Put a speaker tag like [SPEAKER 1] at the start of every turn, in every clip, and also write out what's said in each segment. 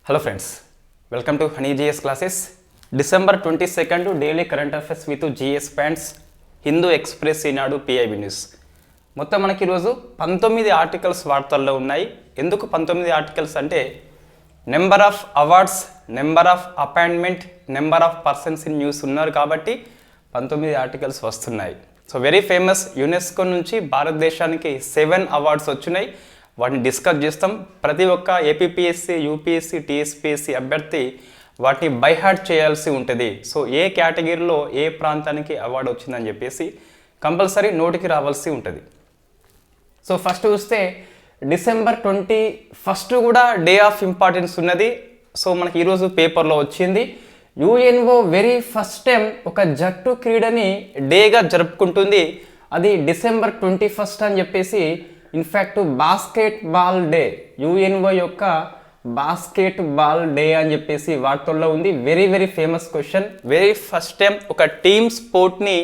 [SPEAKER 1] Hello friends, welcome to Honey GS classes. December 22nd daily current affairs with GS Pants, Hindu Express Eenadu PIB news. మొత్తం మనకి ఈరోజు 19 articles వార్తల్లో ఉన్నాయి. ఎందుకు 19 articles అంటే number of awards, number of appointment, number of persons in news ఉన్నారు కాబట్టి 19 articles వస్తున్నాయి. సో వెరీ ఫేమస్ యునెస్కో నుంచి భారతదేశానికి 7 అవార్డ్స్ వచ్చినాయి. వాటిని డిస్కస్ చేస్తాం. ప్రతి ఒక్క ఏపీపీఎస్సీ, యూపీఎస్సీ, టీఎస్పీఎస్సీ అభ్యర్థి వాటిని బైహార్ట్ చేయాల్సి ఉంటుంది. సో ఏ కేటగిరీలో ఏ ప్రాంతానికి అవార్డు వచ్చిందని చెప్పేసి కంపల్సరీ నోటికి రావాల్సి ఉంటుంది. సో ఫస్ట్ చూస్తే December 21 కూడా డే ఆఫ్ ఇంపార్టెన్స్ ఉన్నది. సో మనకి ఈరోజు పేపర్లో వచ్చింది. యుఎన్ఓ వెరీ ఫస్ట్ టైం ఒక జట్టు క్రీడని డేగా జరుపుకుంటుంది. అది December 21 అని చెప్పేసి ఇన్ఫ్యాక్ట్ బాస్కెట్బాల్ డే, యుఎన్ఓ యొక్క బాస్కెట్బాల్ డే అని చెప్పేసి వార్తల్లో ఉంది. Very very famous question. Very first time ఒక టీమ్ స్పోర్ట్ని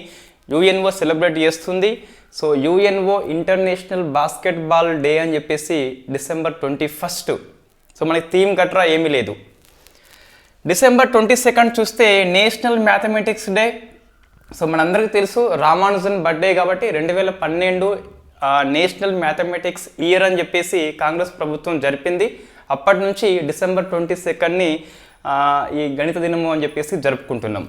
[SPEAKER 1] యుఎన్ఓ సెలబ్రేట్ చేస్తుంది. So UNO international basketball day అని చెప్పేసి December 21. సో మనకి థీమ్ గట్రా ఏమీ లేదు. December 22 చూస్తే నేషనల్ మ్యాథమెటిక్స్ డే. సో మనందరికీ తెలుసు రామానుజన్ బర్త్డే కాబట్టి 2012 నేషనల్ మ్యాథమెటిక్స్ ఇయర్ అని చెప్పేసి కాంగ్రెస్ ప్రభుత్వం జరిపింది. అప్పటి నుంచి December 22 ఈ గణిత దినము అని చెప్పేసి జరుపుకుంటున్నాం.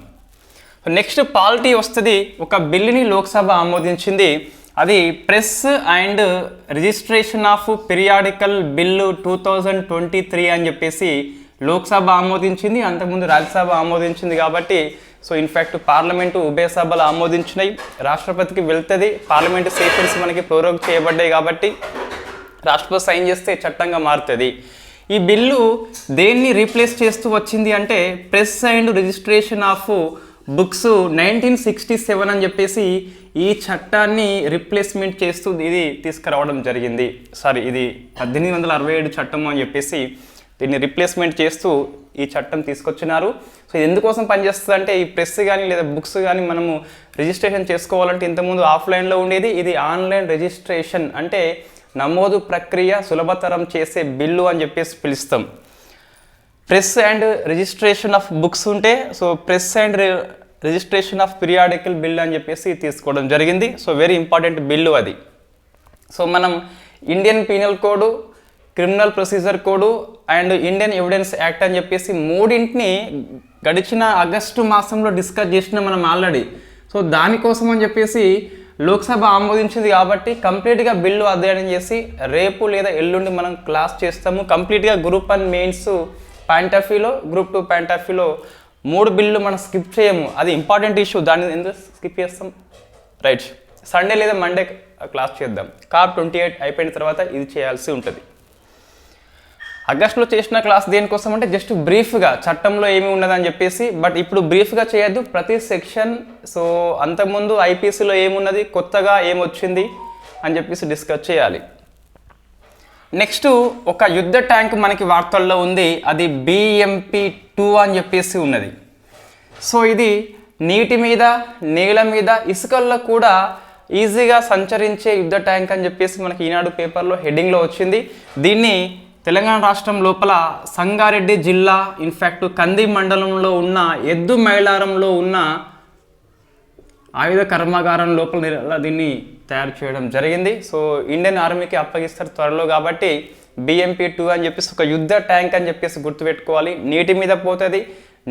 [SPEAKER 1] నెక్స్ట్ పాలిటీ వస్తుంది. ఒక బిల్లుని లోక్సభ ఆమోదించింది. అది press and registration of periodical bill 2023 అని చెప్పేసి లోక్సభ ఆమోదించింది. అంతకుముందు రాజ్యసభ ఆమోదించింది కాబట్టి సో ఇన్ఫ్యాక్ట్ పార్లమెంటు ఉభయ సభలు ఆమోదించినాయి. రాష్ట్రపతికి వెళ్తుంది. పార్లమెంటు సెషన్స్ మనకి ప్రోరోగ్ చేయబడ్డాయి కాబట్టి రాష్ట్రపతి సైన్ చేస్తే చట్టంగా మారుతుంది. ఈ బిల్లు దేన్ని రీప్లేస్ చేస్తూ వచ్చింది అంటే press and registration of books 1967 అని చెప్పేసి ఈ చట్టాన్ని రీప్లేస్మెంట్ చేస్తూ ఇది తీసుకురావడం జరిగింది. ఇది 1867 చట్టం అని చెప్పేసి దీన్ని రీప్లేస్మెంట్ చేస్తూ ఈ చట్టం తీసుకొచ్చినారు. సో ఇది ఎందుకోసం పనిచేస్తుంది అంటే ఈ ప్రెస్ కానీ లేదా బుక్స్ కానీ మనము రిజిస్ట్రేషన్ చేసుకోవాలంటే ఇంతకుముందు ఆఫ్లైన్లో ఉండేది. ఇది ఆన్లైన్ రిజిస్ట్రేషన్ అంటే నమోదు ప్రక్రియ సులభతరం చేసే బిల్లు అని చెప్పేసి పిలుస్తాం. Press and registration of books ఉంటే so press and registration of periodical bill అని చెప్పేసి తీసుకోవడం జరిగింది. సో వెరీ ఇంపార్టెంట్ బిల్లు అది. సో మనం Indian penal code, criminal procedure code and Indian evidence act అని చెప్పేసి మూడింటిని గడిచిన ఆగస్టు మాసంలో డిస్కస్ చేసినాం మనం ఆల్రెడీ. సో దానికోసం అని చెప్పేసి లోక్సభ ఆమోదించింది కాబట్టి కంప్లీట్గా బిల్లు అధ్యయనం చేసి రేపు లేదా ఎల్లుండి మనం క్లాస్ చేస్తాము. కంప్లీట్గా గ్రూప్ 1 మెయిన్స్ పాయింట్ ఆఫ్ వ్యూలో, గ్రూప్ 2 పాయింట్ ఆఫ్ వ్యూలో 3 బిల్లు మనం స్కిప్ చేయము. అది ఇంపార్టెంట్ ఇష్యూ. దాన్ని ఎందుకు స్కిప్ చేస్తాం? రైట్, సండే లేదా మండే క్లాస్ చేద్దాం. COP 28 అయిపోయిన తర్వాత ఇది చేయాల్సి ఉంటుంది. ఆగస్టులో చేసిన క్లాస్ దేనికోసం అంటే జస్ట్ బ్రీఫ్గా చట్టంలో ఏమి ఉన్నదని చెప్పేసి. బట్ ఇప్పుడు బ్రీఫ్గా చేయొద్దు, ప్రతి సెక్షన్. సో అంతకుముందు ఐపీసీలో ఏమున్నది, కొత్తగా ఏమొచ్చింది అని చెప్పేసి డిస్కస్ చేయాలి. నెక్స్ట్ ఒక యుద్ధ ట్యాంక్ మనకి వార్తల్లో ఉంది. అది BMP-2 అని చెప్పేసి ఉన్నది. సో ఇది నీటి మీద, నేల మీద, ఇసుకల్లో కూడా ఈజీగా సంచరించే యుద్ధ ట్యాంక్ అని చెప్పేసి మనకి ఈనాడు పేపర్లో హెడ్డింగ్లో వచ్చింది. దీన్ని తెలంగాణ రాష్ట్రం లోపల సంగారెడ్డి జిల్లా ఇన్ఫ్యాక్ట్ కంది మండలంలో ఉన్న ఎద్దు మైలారంలో ఉన్న ఆయుధ కర్మాగారం లోపల దీన్ని తయారు చేయడం జరిగింది. సో ఇండియన్ ఆర్మీకి అప్పగిస్తారు త్వరలో కాబట్టి BMP-2 అని చెప్పేసి ఒక యుద్ధ ట్యాంక్ అని చెప్పేసి గుర్తుపెట్టుకోవాలి. నీటి మీద పోతుంది,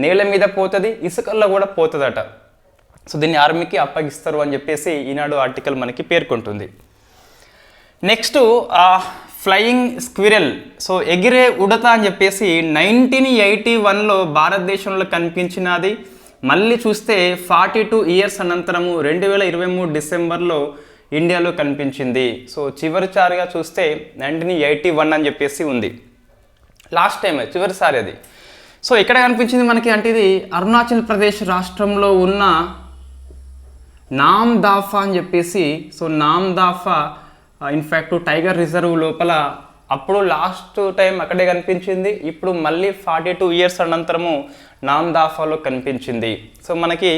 [SPEAKER 1] నేల మీద పోతుంది, ఇసుకల్లో కూడా పోతుందట. సో దీన్ని ఆర్మీకి అప్పగిస్తారు అని చెప్పేసి ఈనాడు ఆర్టికల్ మనకి పేర్కొంటుంది. Next flying squirrel. సో ఎగిరే ఉడత అని చెప్పేసి 1981లో భారతదేశంలో కనిపించినది. మళ్ళీ చూస్తే 42 ఇయర్స్ అనంతరము 2023 డిసెంబర్లో ఇండియాలో కనిపించింది. సో చివరిసారిగా చూస్తే 1981 అని చెప్పేసి ఉంది. లాస్ట్ టైం చివరిసారి అది. సో ఇక్కడ కనిపించింది మనకి అంటే ఇది అరుణాచల్ ప్రదేశ్ రాష్ట్రంలో ఉన్న నామ్దాఫా అని చెప్పేసి. సో నామ్దాఫా ఇన్ఫ్యాక్ట్ టైగర్ రిజర్వ్ లోపల అప్పుడు లాస్ట్ టైం అక్కడే కనిపించింది. ఇప్పుడు మళ్ళీ 42 ఇయర్స్ అనంతరము నామ్దాఫాలో కనిపించింది. సో మనకి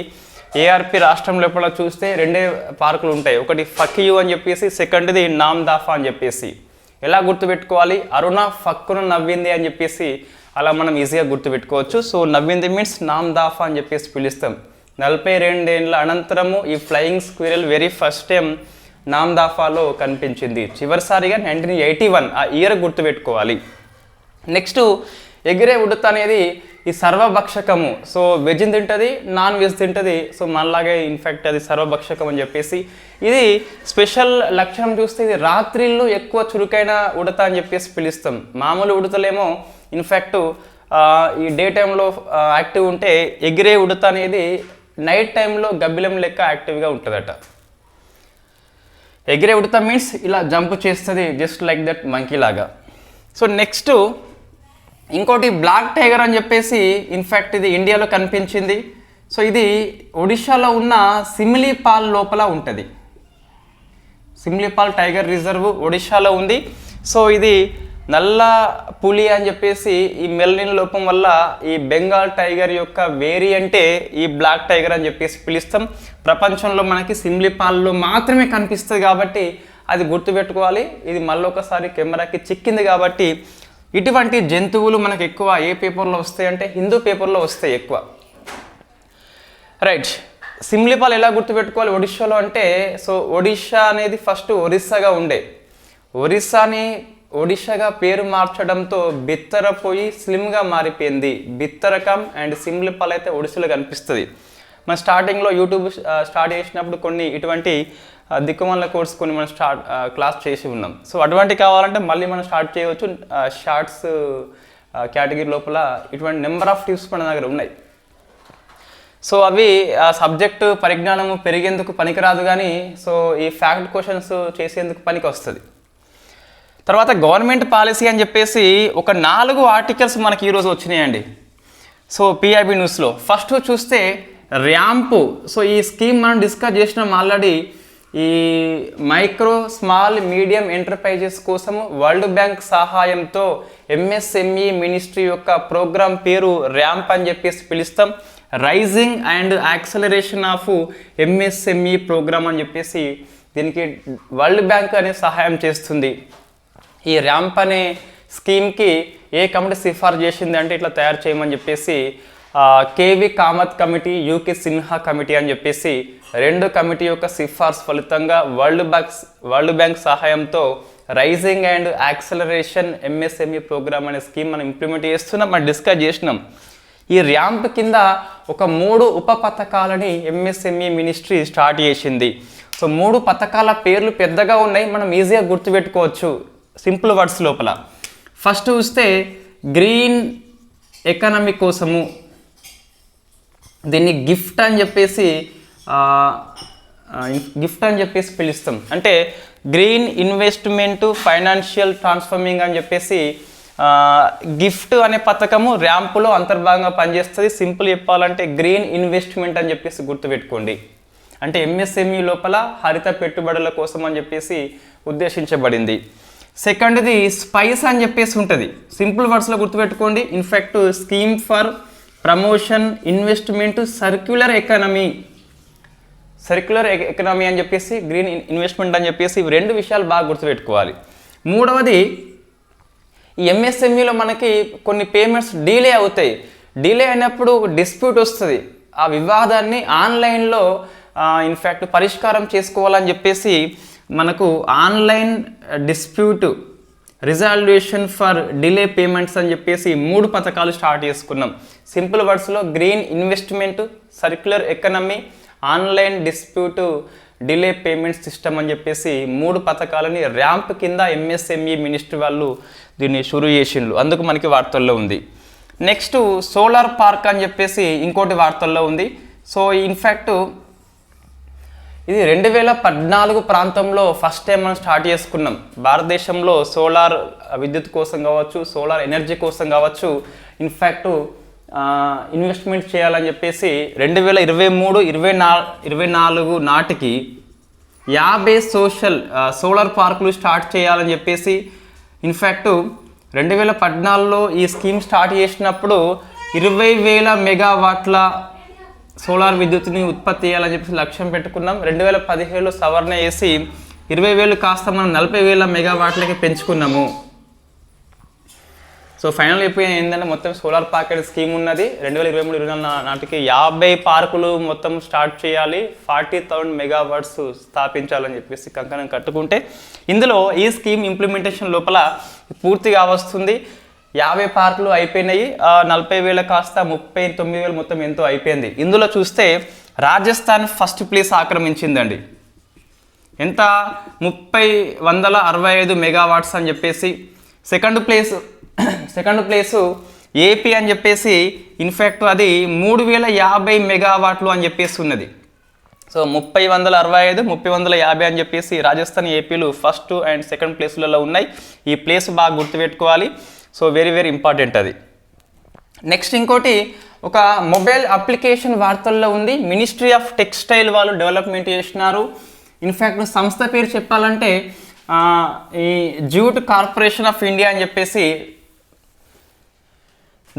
[SPEAKER 1] ఏఆర్పి రాష్ట్రం లోపల చూస్తే 2 పార్కులు ఉంటాయి. ఒకటి ఫకియు అని చెప్పేసి, సెకండ్ది నామ్దాఫా అని చెప్పేసి. ఎలా గుర్తుపెట్టుకోవాలి? అరుణ ఫక్కున నవ్వింది అని చెప్పేసి అలా మనం ఈజీగా గుర్తుపెట్టుకోవచ్చు. సో నవ్వింది మీన్స్ నామ్దాఫా అని చెప్పేసి పిలుస్తాం. 42 ఏళ్ళ అనంతరము ఈ flying squirrel very first time నామ్దాఫాలో కనిపించింది. చివరిసారిగా 1981 ఆ ఇయర్ గుర్తుపెట్టుకోవాలి. నెక్స్ట్ ఎగిరే ఉడత అనేది ఈ సర్వభక్షకము. సో వెజ్ తింటుంది, నాన్ వెజ్ తింటుంది. సో మనలాగే ఇన్ఫ్యాక్ట్ అది సర్వభక్షకం అని చెప్పేసి. ఇది స్పెషల్ లక్షణం చూస్తే ఇది రాత్రిళ్ళు ఎక్కువ చురుకైన ఉడత అని చెప్పేసి పిలుస్తాం. మామూలు ఉడతలేమో ఇన్ఫ్యాక్ట్ ఈ డే టైంలో యాక్టివ్ ఉంటే, ఎగిరే ఉడత అనేది నైట్ టైంలో గబ్బిలం లెక్క యాక్టివ్గా ఉంటుందట. ఎగిరే ఉడత మీన్స్ ఇలా జంప్ చేస్తుంది, జస్ట్ లైక్ దట్ మంకీ లాగా. సో నెక్స్ట్ ఇంకోటి బ్లాక్ టైగర్ అని చెప్పేసి ఇన్ఫ్యాక్ట్ ఇది ఇండియాలో కనిపించింది. సో ఇది ఒడిషాలో ఉన్న సిమిలీపాల్ లోపల ఉంటుంది. సిమిలీపాల్ టైగర్ రిజర్వ్ ఒడిషాలో ఉంది. సో ఇది నల్ల పులి అని చెప్పేసి ఈ మెలనిన్ లోపం వల్ల ఈ బెంగాల్ టైగర్ యొక్క వేరియంటే ఈ బ్లాక్ టైగర్ అని చెప్పేసి పిలుస్తాం. ప్రపంచంలో మనకి సిమిలీపాల్లో మాత్రమే కనిపిస్తుంది కాబట్టి అది గుర్తుపెట్టుకోవాలి. ఇది మళ్ళీ ఒకసారి కెమెరాకి చిక్కింది కాబట్టి ఇటువంటి జంతువులు మనకు ఎక్కువ ఏ పేపర్లో వస్తాయి అంటే హిందూ పేపర్లో వస్తాయి ఎక్కువ. రైట్, సిమిలీపాల్ ఎలా గుర్తుపెట్టుకోవాలి ఒడిషాలో అంటే, సో ఒడిషా అనేది ఫస్ట్ ఒరిస్సాగా ఉండే, ఒరిస్సాని ఒడిషాగా పేరు మార్చడంతో బిత్తరపోయి స్లిమ్గా మారిపోయింది. బిత్తరకం అండ్ సిమిలీపాల్ అయితే ఒడిశాలో కనిపిస్తుంది. మన స్టార్టింగ్లో యూట్యూబ్ స్టార్ట్ చేసినప్పుడు కొన్ని ఇటువంటి దిక్కుమాల కోర్స్ కొన్ని మనం క్లాస్ చేసి ఉన్నాం. సో అటువంటి కావాలంటే మళ్ళీ మనం స్టార్ట్ చేయవచ్చు. షార్ట్స్ కేటగిరీ లోపల ఇటువంటి నెంబర్ ఆఫ్ టిప్స్ మన దగ్గర ఉన్నాయి. సో అవి సబ్జెక్టు పరిజ్ఞానము పెరిగేందుకు పనికిరాదు కానీ సో ఈ ఫ్యాక్ట్ క్వశ్చన్స్ చేసేందుకు పనికి వస్తుంది. తర్వాత గవర్నమెంట్ పాలసీ అని చెప్పేసి ఒక 4 ఆర్టికల్స్ మనకి ఈరోజు వచ్చినాయండి. సో పిఐబి న్యూస్లో ఫస్ట్ చూస్తే ర్యాంపు. సో ఈ స్కీమ్ మనం డిస్కస్ చేసినాం ఆల్రెడీ. ఈ మైక్రో స్మాల్ మీడియం ఎంటర్ప్రైజెస్ కోసము వరల్డ్ బ్యాంక్ సహాయంతో ఎంఎస్ఎంఈ మినిస్ట్రీ యొక్క ప్రోగ్రామ్ పేరు ర్యాంప్ అని చెప్పేసి పిలుస్తాం. Raising and acceleration of MSME programme అని చెప్పేసి దీనికి వరల్డ్ బ్యాంక్ అనే సహాయం చేస్తుంది. ఈ ర్యాంప్ అనే స్కీమ్కి ఏ కమిటీ సిఫార్సు చేసింది అంటే ఇట్లా తయారు చేయమని చెప్పేసి కేవి కామత్ కమిటీ, యూకే సిన్హా కమిటీ అని చెప్పేసి 2 కమిటీ యొక్క సిఫార్సు ఫలితంగా వరల్డ్ బ్యాంక్ సహాయంతో raising and acceleration MSME programme అనే స్కీమ్ మనం ఇంప్లిమెంట్ చేస్తున్నాం, మనం డిస్కస్ చేసినాం. ఈ ర్యాంప్ కింద ఒక 3 ఉప పథకాలని ఎంఎస్ఎంఈ మినిస్ట్రీ స్టార్ట్ చేసింది. సో 3 పథకాల పేర్లు పెద్దగా ఉన్నాయి, మనం ఈజీగా గుర్తుపెట్టుకోవచ్చు సింపుల్ వర్డ్స్ లోపల. ఫస్ట్ చూస్తే గ్రీన్ ఎకానమీ కోసము, దీన్ని గిఫ్ట్ అని చెప్పేసి పిలుస్తాం. అంటే గ్రీన్ ఇన్వెస్ట్మెంట్ ఫైనాన్షియల్ ట్రాన్స్ఫార్మింగ్ అని చెప్పేసి గిఫ్ట్ అనే పథకము ర్యాంపులో అంతర్భాగంగా పనిచేస్తుంది. సింపుల్ చెప్పాలంటే గ్రీన్ ఇన్వెస్ట్మెంట్ అని చెప్పేసి గుర్తుపెట్టుకోండి. అంటే ఎంఎస్ఎంఈ లోపల హరిత పెట్టుబడుల కోసం అని చెప్పేసి ఉద్దేశించబడింది. సెకండ్ది స్పైస్ అని చెప్పేసి ఉంటుంది, సింపుల్ వర్డ్స్లో గుర్తుపెట్టుకోండి. In fact scheme for promotion investment circular economy అని చెప్పేసి గ్రీన్ ఇన్వెస్ట్మెంట్ అని చెప్పేసి ఇవి 2 విషయాలు బాగా గుర్తుపెట్టుకోవాలి. మూడవది ఈ ఎంఎస్ఎంఈలో మనకి కొన్ని పేమెంట్స్ డిలే అవుతాయి. డిలే అయినప్పుడు డిస్ప్యూట్ వస్తుంది. ఆ వివాదాన్ని ఆన్లైన్లో ఇన్ఫ్యాక్ట్ పరిష్కారం చేసుకోవాలని చెప్పేసి మనకు online dispute resolution for delay payments అని చెప్పేసి 3 పథకాలు స్టార్ట్ చేసుకున్నాం. సింపుల్ వర్డ్స్లో green investment, circular economy, online dispute delay payment system అని చెప్పేసి 3 పథకాలని ర్యాంప్ కింద ఎంఎస్ఎంఈ మినిస్ట్రీ వాళ్ళు దీన్ని షురూ చేసిండ్రు, అందుకు మనకి వార్తల్లో ఉంది. నెక్స్ట్ సోలార్ పార్క్ అని చెప్పేసి ఇంకోటి వార్తల్లో ఉంది. సో ఇన్ఫ్యాక్ట్ ఇది 2014 ప్రాంతంలో ఫస్ట్ టైం మనం స్టార్ట్ చేసుకున్నాం. భారతదేశంలో సోలార్ విద్యుత్ కోసం కావచ్చు, సోలార్ ఎనర్జీ కోసం కావచ్చు ఇన్ఫ్యాక్ట్ ఇన్వెస్ట్మెంట్ చేయాలని చెప్పేసి 2023-24 నాటికి 50 సోలార్ పార్కులు స్టార్ట్ చేయాలని చెప్పేసి ఇన్ఫ్యాక్ట్ 2014లో ఈ స్కీమ్ స్టార్ట్ చేసినప్పుడు 20,000 మెగావాట్ల సోలార్ విద్యుత్తుని ఉత్పత్తి చేయాలని చెప్పేసి లక్ష్యం పెట్టుకున్నాం. 2017లో సవరణ చేసి 20,000 కాస్త మనం 40,000 మెగావాట్లకి పెంచుకున్నాము. సో ఫైనల్ అయిపోయి ఏంటంటే మొత్తం సోలార్ ప్యాకేజ్ స్కీమ్ ఉన్నది. 2023-24 నాటికి 50 పార్కులు మొత్తం స్టార్ట్ చేయాలి, 40,000 మెగావాట్స్ స్థాపించాలని చెప్పేసి కంకణం కట్టుకుంటే ఇందులో ఈ స్కీమ్ ఇంప్లిమెంటేషన్ లోపల పూర్తిగా వస్తుంది. 50 పార్కులు అయిపోయినాయి, 40,000 కాస్త 39,000 మొత్తం ఎంతో అయిపోయింది. ఇందులో చూస్తే రాజస్థాన్ ఫస్ట్ ప్లేస్ ఆక్రమించిందండి. ఎంత? 3,165 మెగావాట్స్ అని చెప్పేసి. సెకండ్ ప్లేసు ఏపీ అని చెప్పేసి, ఇన్ఫ్యాక్ట్ అది 3,050 మెగావాట్లు అని చెప్పేసి ఉన్నది. సో 3,165, 3,150 అని చెప్పేసి రాజస్థాన్, ఏపీలు ఫస్ట్ అండ్ సెకండ్ ప్లేసులలో ఉన్నాయి. ఈ ప్లేస్ బాగా గుర్తుపెట్టుకోవాలి. సో వెరీ వెరీ ఇంపార్టెంట్ అది. నెక్స్ట్ ఇంకోటి, ఒక మొబైల్ అప్లికేషన్ వార్తల్లో ఉంది. మినిస్ట్రీ ఆఫ్ టెక్స్టైల్ వాళ్ళు డెవలప్మెంట్ చేసినారు. ఇన్ఫ్యాక్ట్ సంస్థ పేరు చెప్పాలంటే ఈ జ్యూట్ కార్పొరేషన్ ఆఫ్ ఇండియా అని చెప్పేసి,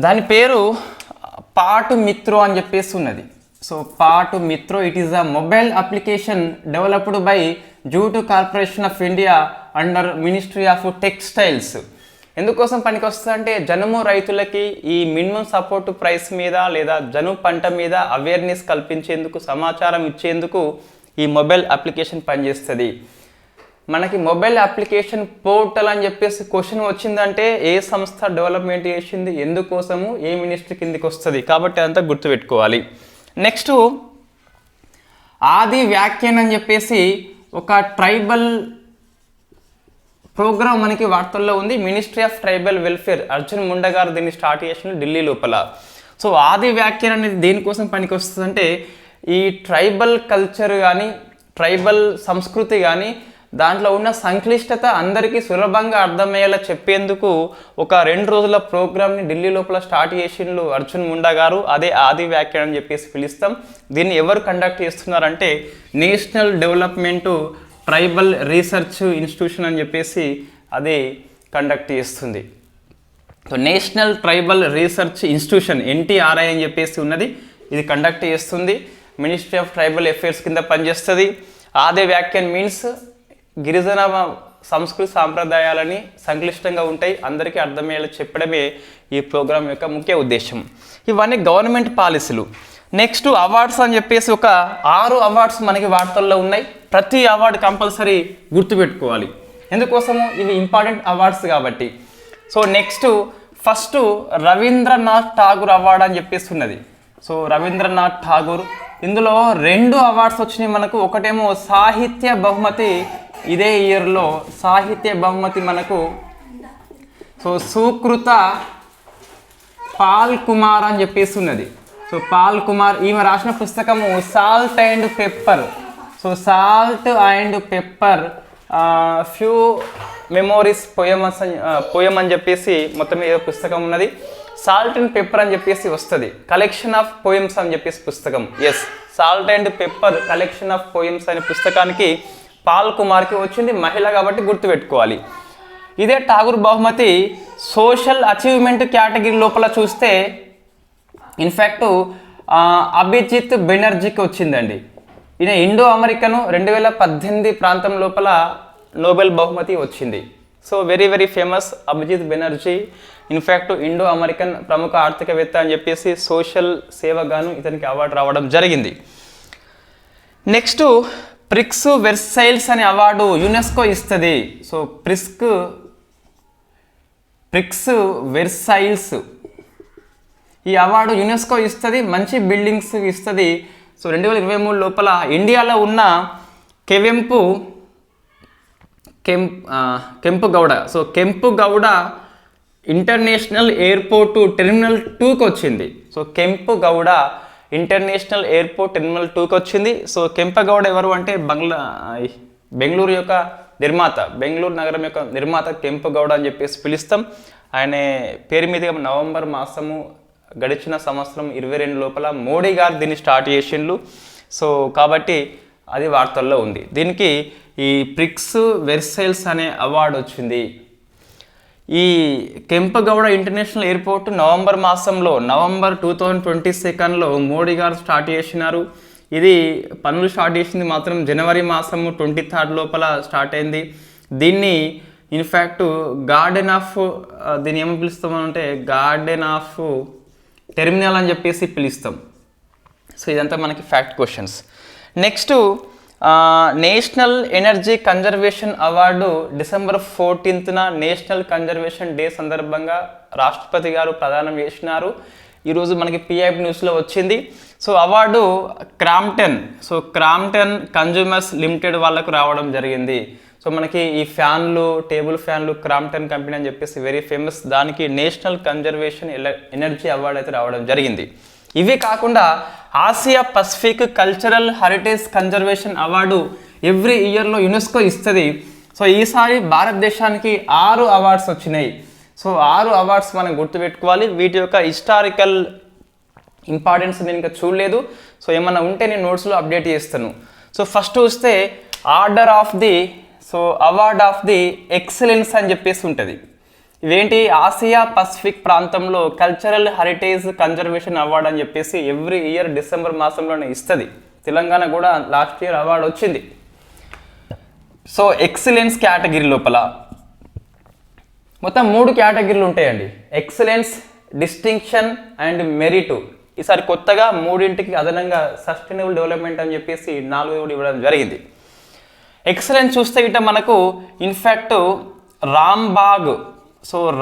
[SPEAKER 1] దాని పేరు పాటు మిత్రో అని చెప్పేసి ఉన్నది. సో పాటు Mitro, it is a mobile application developed by jute corporation of India under ministry of textiles. ఎందుకోసం పనికి వస్తుంది అంటే జనుము రైతులకి ఈ మినిమం సపోర్ట్ ప్రైస్ మీద లేదా జనుము పంట మీద అవేర్నెస్ కల్పించేందుకు, సమాచారం ఇచ్చేందుకు ఈ మొబైల్ అప్లికేషన్ పనిచేస్తుంది. మనకి మొబైల్ అప్లికేషన్ పోర్టల్ అని చెప్పేసి క్వశ్చన్ వచ్చిందంటే ఏ సంస్థ డెవలప్మెంట్ చేసింది, ఎందుకోసము, ఏ మినిస్ట్రీ కిందికి వస్తుంది, కాబట్టి అంతా గుర్తుపెట్టుకోవాలి. నెక్స్ట్ ఆది వ్యాఖ్యాన్ అని చెప్పేసి ఒక ట్రైబల్ ప్రోగ్రామ్ మనకి వార్తల్లో ఉంది. Ministry of tribal welfare, Arjun Munda గారు దీన్ని స్టార్ట్ చేసిన ఢిల్లీ లోపల. సో ఆది వ్యాఖ్యాన్ అనేది దేనికోసం పనికి వస్తుంది అంటే ఈ ట్రైబల్ కల్చర్ కానీ, ట్రైబల్ సంస్కృతి కానీ, దాంట్లో ఉన్న సంక్లిష్టత అందరికీ సులభంగా అర్థమయ్యేలా చెప్పేందుకు ఒక 2 రోజుల ప్రోగ్రామ్ని ఢిల్లీ లోపల స్టార్ట్ చేసిండ్రు అర్జున్ ముండా గారు. అదే ఆది వ్యాఖ్యాన్ అని చెప్పేసి పిలుస్తాం. దీన్ని ఎవరు కండక్ట్ చేస్తున్నారంటే national development tribal research institution అని చెప్పేసి అది కండక్ట్ చేస్తుంది. So national tribal research institution, NTRI అని చెప్పేసి ఉన్నది, ఇది కండక్ట్ చేస్తుంది. మినిస్ట్రీ ఆఫ్ ట్రైబల్ అఫేర్స్ కింద పనిచేస్తుంది. ఆది వ్యాఖ్యాన్ మీన్స్ గిరిజన సంస్కృతి సాంప్రదాయాలని సంక్లిష్టంగా ఉంటాయి, అందరికీ అర్థమయ్యేలా చెప్పడమే ఈ ప్రోగ్రాం యొక్క ముఖ్య ఉద్దేశం. ఇవన్నీ గవర్నమెంట్ పాలసీలు. నెక్స్ట్ అవార్డ్స్ అని చెప్పేసి ఒక 6 అవార్డ్స్ మనకి వార్తల్లో ఉన్నాయి. ప్రతి అవార్డు కంపల్సరీ గుర్తుపెట్టుకోవాలి, ఎందుకోసము ఇవి ఇంపార్టెంట్ అవార్డ్స్ కాబట్టి. So next first Rabindranath Tagore award అని చెప్పేసి ఉన్నది. సో రవీంద్రనాథ్ ఠాగూర్, ఇందులో 2 అవార్డ్స్ వచ్చినాయి మనకు. ఒకటేమో సాహిత్య బహుమతి, ఇదే ఇయర్లో సాహిత్య బహుమతి మనకు సో సుకృత పాల్ కుమార్ అని చెప్పేసి ఉన్నది. సో పాల్ కుమార్, ఈమె రాసిన పుస్తకము salt and pepper. So salt and pepper few memories poem అని చెప్పేసి మొత్తం ఏదో పుస్తకం ఉన్నది. సాల్ట్ అండ్ పెప్పర్ అని చెప్పేసి వస్తుంది, కలెక్షన్ ఆఫ్ పోయమ్స్ అని చెప్పేసి పుస్తకం. Yes, salt and pepper collection of poems అనే పుస్తకానికి పాల్ కుమార్కి వచ్చింది, మహిళ కాబట్టి గుర్తుపెట్టుకోవాలి. ఇదే ఠాగూర్ బహుమతి సోషల్ అచీవ్మెంట్ కేటగిరీ లోపల చూస్తే ఇన్ఫ్యాక్ట్ అభిజిత్ బెనర్జీకి వచ్చిందండి. ఈయన ఇండో అమెరికను 2018 ప్రాంతం లోపల నోబెల్ బహుమతి వచ్చింది. So very very famous Abhijit Banerjee. In fact Indo American ప్రముఖ ఆర్థికవేత్త అని చెప్పేసి సోషల్ సేవగాను ఇతనికి అవార్డు రావడం జరిగింది. నెక్స్ట్ ప్రిక్స్ వెర్సైల్స్ అనే అవార్డు యునెస్కో ఇస్తుంది. సో ప్రిక్స్ వెర్సైల్స్ ఈ అవార్డు యునెస్కో ఇస్తుంది, మంచి బిల్డింగ్స్ ఇస్తుంది. సో 2023 లోపల ఇండియాలో ఉన్న కెంపుగౌడ, సో కెంపుగౌడ ఇంటర్నేషనల్ ఎయిర్పోర్టు టెర్మినల్ 2కి వచ్చింది. సో కెంపుగౌడ ఇంటర్నేషనల్ ఎయిర్పోర్ట్ టెర్మినల్ 2కి వచ్చింది. సో కెంపగౌడ ఎవరు అంటే బెంగళూరు యొక్క నిర్మాత, బెంగళూరు నగరం యొక్క నిర్మాత కెంపుగౌడ అని చెప్పేసి పిలుస్తాం. ఆయన పేరు మీదుగా నవంబర్ మాసము గడిచిన సంవత్సరం 22 లోపల మోడీ గారు దీన్ని స్టార్ట్ చేసిండ్రు. సో కాబట్టి అది వార్తల్లో ఉంది. దీనికి ఈ ప్రిక్స్ వెర్సైల్స్ అనే అవార్డు వచ్చింది. ఈ కెంపగౌడ ఇంటర్నేషనల్ ఎయిర్పోర్ట్ నవంబర్ మాసంలో, నవంబర్ 2022లో మోడీ గారు స్టార్ట్ చేసినారు. ఇది పనులు స్టార్ట్ చేసింది మాత్రం జనవరి మాసము 23rd లోపల స్టార్ట్ అయింది. దీన్ని ఇన్ఫ్యాక్ట్ గార్డెన్ ఆఫ్ దీన్ని ఏమో పిలుస్తామంటే గార్డెన్ ఆఫ్ టెర్మినల్ అని చెప్పేసి పిలుస్తాం. సో ఇదంతా మనకి fact questions. Next national energy conservation award December 14th national conservation day సందర్భంగా రాష్ట్రపతి గారు ప్రదానం చేసినారు. ఈరోజు మనకి పిఐబి న్యూస్లో వచ్చింది. So award Crompton consumers limited వాళ్ళకు రావడం జరిగింది. సో మనకి ఈ ఫ్యాన్లు, టేబుల్ ఫ్యాన్లు క్రాంప్టన్ కంపెనీ అని చెప్పేసి వెరీ ఫేమస్. దానికి నేషనల్ కన్జర్వేషన్ ఎనర్జీ అవార్డు అయితే రావడం జరిగింది. ఇవి కాకుండా Asia Pacific cultural heritage conservation award every ఇయర్లో యునెస్కో ఇస్తుంది. సో ఈసారి భారతదేశానికి 6 అవార్డ్స్ వచ్చినాయి. సో 6 అవార్డ్స్ మనం గుర్తుపెట్టుకోవాలి. వీటి యొక్క హిస్టారికల్ ఇంపార్టెన్స్ నేను ఇంకా చూడలేదు. సో ఏమన్నా ఉంటే నేను నోట్స్లో అప్డేట్ చేస్తాను. సో ఫస్ట్ వస్తే అవార్డ్ ఆఫ్ ది ఎక్సలెన్స్ అని చెప్పేసి ఉంటుంది. ఇవేంటి ఆసియా పసిఫిక్ ప్రాంతంలో కల్చరల్ హెరిటేజ్ కన్జర్వేషన్ అవార్డు అని చెప్పేసి ఎవ్రీ ఇయర్ డిసెంబర్ మాసంలోనే ఇస్తుంది. తెలంగాణ కూడా లాస్ట్ ఇయర్ అవార్డు వచ్చింది. సో ఎక్సలెన్స్ కేటగిరీ లోపల మొత్తం 3 కేటగిరీలు ఉంటాయండి. Excellence, distinction and merit. ఈసారి కొత్తగా 3ంటికి అదనంగా సస్టైనబుల్ డెవలప్మెంట్ అని చెప్పేసి 4 కూడా ఇవ్వడం జరిగింది. ఎక్సలెన్స్ చూస్తే ఇట మనకు ఇన్ఫ్యాక్ట్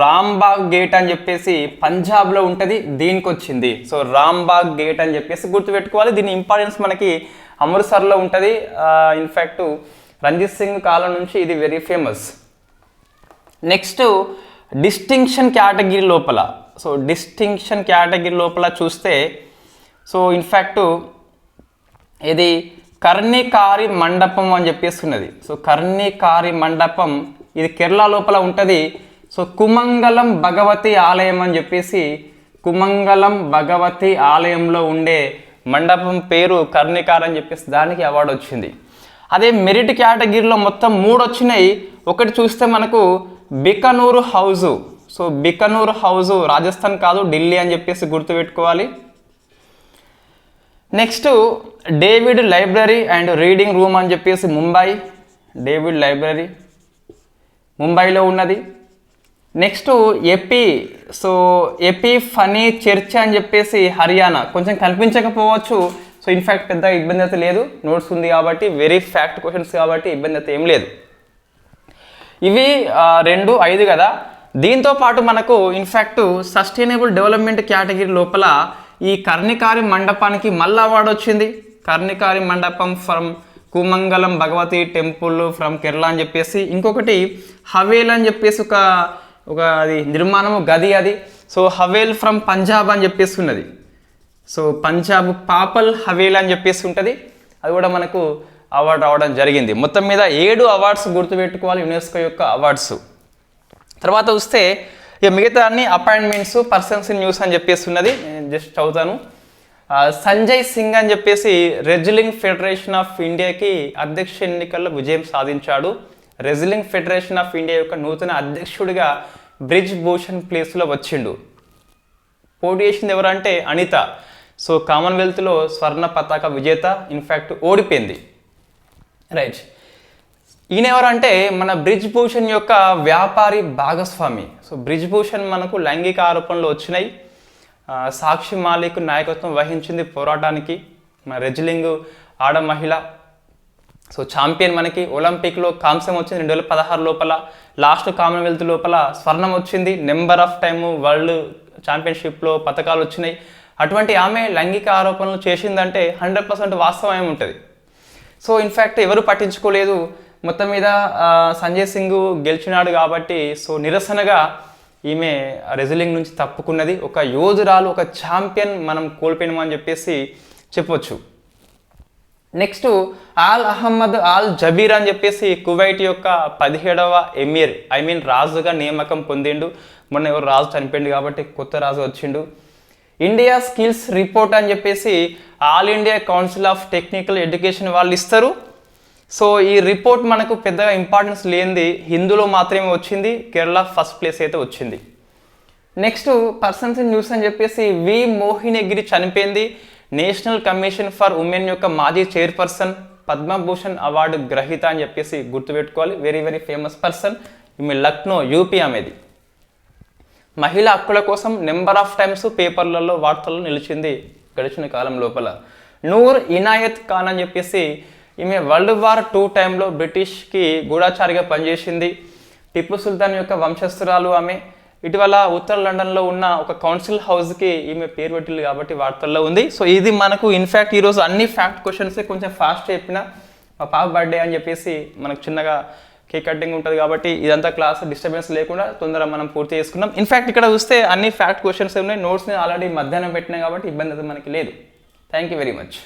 [SPEAKER 1] రాంబాగ్ గేట్ అని చెప్పేసి పంజాబ్లో ఉంటుంది, దీనికి వచ్చింది. సో రాంబాగ్ గేట్ అని చెప్పేసి గుర్తుపెట్టుకోవాలి. దీని ఇంపార్టెన్స్ మనకి అమృత్సర్లో ఉంటుంది. ఇన్ఫ్యాక్ట్ రంజిత్ సింగ్ కాలం నుంచి ఇది very famous. Next distinction category లోపల చూస్తే ఇన్ఫ్యాక్ట్ ఇది కర్ణికారి మండపం అని చెప్పేసి ఉన్నది. సో కర్ణికారి మండపం ఇది కేరళ లోపల ఉంటుంది. సో కుమంగళం భగవతి ఆలయం అని చెప్పేసి కుమంగళం భగవతి ఆలయంలో ఉండే మండపం పేరు కర్ణికార్ అని చెప్పేసి దానికి అవార్డు వచ్చింది. అదే మెరిట్ కేటగిరీలో మొత్తం 3 వచ్చినాయి. ఒకటి చూస్తే మనకు బికనూరు హౌజు రాజస్థాన్ కాదు, ఢిల్లీ అని చెప్పేసి గుర్తుపెట్టుకోవాలి. Next David library and reading room అని చెప్పేసి డేవిడ్ లైబ్రరీ ముంబైలో ఉన్నది. నెక్స్ట్ ఎపి ఫనీ చర్చ్ అని చెప్పేసి హర్యానా. కొంచెం కనిపించకపోవచ్చు. సో ఇన్ఫ్యాక్ట్ పెద్ద ఇబ్బంది అయితే లేదు, నోట్స్ ఉంది కాబట్టి, వెరీ ఫ్యాక్ట్ క్వశ్చన్స్ కాబట్టి ఇబ్బంది అయితే ఏం లేదు. ఇవి 2, 5 కదా. దీంతో పాటు మనకు ఇన్ఫ్యాక్ట్ సస్టైనబుల్ డెవలప్మెంట్ కేటగిరీ లోపల ఈ కర్ణికారి మండపానికి మళ్ళీ అవార్డు వచ్చింది. Karnikari Mandapam from Kumangalam Bhagavathi temple from Kerala అని చెప్పేసి. ఇంకొకటి హవేల్ అని చెప్పేసి ఒక అది నిర్మాణము గది అది. సో హవేల్ ఫ్రమ్ పంజాబ్ అని చెప్పేసి ఉన్నది. సో పంజాబ్ పాపల్ హవేల్ అని చెప్పేసి ఉంటుంది. అది కూడా మనకు అవార్డు రావడం జరిగింది. మొత్తం మీద 7 అవార్డ్స్ గుర్తుపెట్టుకోవాలి, యునెస్కో యొక్క అవార్డ్స్. తర్వాత వస్తే ఇక మిగతా అన్ని అపాయింట్మెంట్స్, పర్సన్స్ ఇన్ న్యూస్ అని చెప్పేసి ఉన్నది. నేను జస్ట్ చదువుతాను. సంజయ్ సింగ్ అని చెప్పేసి రెజ్లింగ్ ఫెడరేషన్ ఆఫ్ ఇండియాకి అధ్యక్ష ఎన్నికల్లో విజయం సాధించాడు. రెజ్లింగ్ ఫెడరేషన్ ఆఫ్ ఇండియా యొక్క నూతన అధ్యక్షుడిగా బ్రిజ్ భూషణ్ ప్లేస్లో వచ్చిండు. పోటీ చేసింది ఎవరంటే అనిత. సో కామన్వెల్త్లో స్వర్ణ పతాక విజేత, ఇన్ఫ్యాక్ట్ ఓడిపోయింది. రైట్. ఈయన ఎవరంటే మన బ్రిజ్ భూషణ్ యొక్క వ్యాపారి భాగస్వామి. సో బ్రిజ్ భూషణ్ మనకు లైంగిక ఆరోపణలు వచ్చినాయి. సాక్షి మాలిక్ నాయకత్వం వహించింది పోరాటానికి. మన రెజ్లింగ్ ఆడ మహిళ. సో ఛాంపియన్ మనకి ఒలింపిక్లో కాంస్యం వచ్చింది 2016 లోపల. లాస్ట్ కామన్వెల్త్ లోపల స్వర్ణం వచ్చింది. నెంబర్ ఆఫ్ టైము వరల్డ్ ఛాంపియన్షిప్లో పథకాలు వచ్చినాయి. అటువంటి ఆమె లైంగిక ఆరోపణలు చేసిందంటే 100% వాస్తవం ఉంటుంది. సో ఇన్ఫ్యాక్ట్ ఎవరు పట్టించుకోలేదు. మొత్తం మీద సంజయ్ సింగ్ గెలిచినాడు కాబట్టి సో నిరసనగా ఈమె రెజ్లింగ్ నుంచి తప్పుకున్నది. ఒక యోధురాలు, ఒక ఛాంపియన్ మనం కోల్పోయినామని చెప్పేసి చెప్పొచ్చు. Next Al Ahmad Al Jaber అని చెప్పేసి కువైట్ యొక్క 17వ ఎమీర్ రాజుగా నియామకం పొందిండు. మొన్న ఎవరు రాజు చనిపోయింది కాబట్టి కొత్త రాజు వచ్చిండు. ఇండియా స్కిల్స్ రిపోర్ట్ అని చెప్పేసి all India council of technical education వాళ్ళు ఇస్తారు. సో ఈ రిపోర్ట్ మనకు పెద్దగా ఇంపార్టెన్స్ లేనిది, హిందూలో మాత్రమే వచ్చింది. కేరళ ఫస్ట్ ప్లేస్ అయితే వచ్చింది. నెక్స్ట్ పర్సన్స్ ఇన్ న్యూస్ అని చెప్పేసి వి మోహినగిరి చనిపోయింది. నేషనల్ కమిషన్ ఫర్ ఉమెన్ యొక్క మాజీ చైర్పర్సన్, పద్మభూషణ్ అవార్డు గ్రహీత అని చెప్పేసి గుర్తుపెట్టుకోవాలి. Very very famous person. ఈమె లక్నో యూపీ ఆమెది. మహిళా హక్కుల కోసం నెంబర్ ఆఫ్ టైమ్స్ పేపర్లలో వార్తల్లో నిలిచింది గడిచిన కాలం లోపల. నూర్ ఇనాయత్ ఖాన్ అని చెప్పేసి ఈమె వరల్డ్ వార్ II టైంలో బ్రిటిష్కి గూఢాచారిగా పనిచేసింది. టిప్పు సుల్తాన్ యొక్క వంశస్థురాలు ఆమె. ఇటీవల ఉత్తర లండన్లో ఉన్న ఒక కౌన్సిల్ హౌస్కి ఈమె పేరు పెట్టింది కాబట్టి వార్తల్లో ఉంది. సో ఇది మనకు ఇన్ఫ్యాక్ట్ ఈరోజు అన్ని ఫ్యాక్ట్ క్వశ్చన్సే కొంచెం ఫాస్ట్ చెప్పిన. మా పాప బర్త్డే అని చెప్పేసి మనకు చిన్నగా కేక్ కటింగ్ ఉంటుంది కాబట్టి ఇదంతా క్లాస్ డిస్టర్బెన్స్ లేకుండా తొందరగా మనం పూర్తి చేసుకున్నాం. ఇన్ఫ్యాక్ట్ ఇక్కడ చూస్తే అన్ని ఫ్యాక్ట్ క్వశ్చన్స్ ఉన్నాయి. నోట్స్ని ఆల్రెడీ మధ్యాహ్నం పెట్టినాయి కాబట్టి ఇబ్బంది అయితే మనకి లేదు. Thank you very much.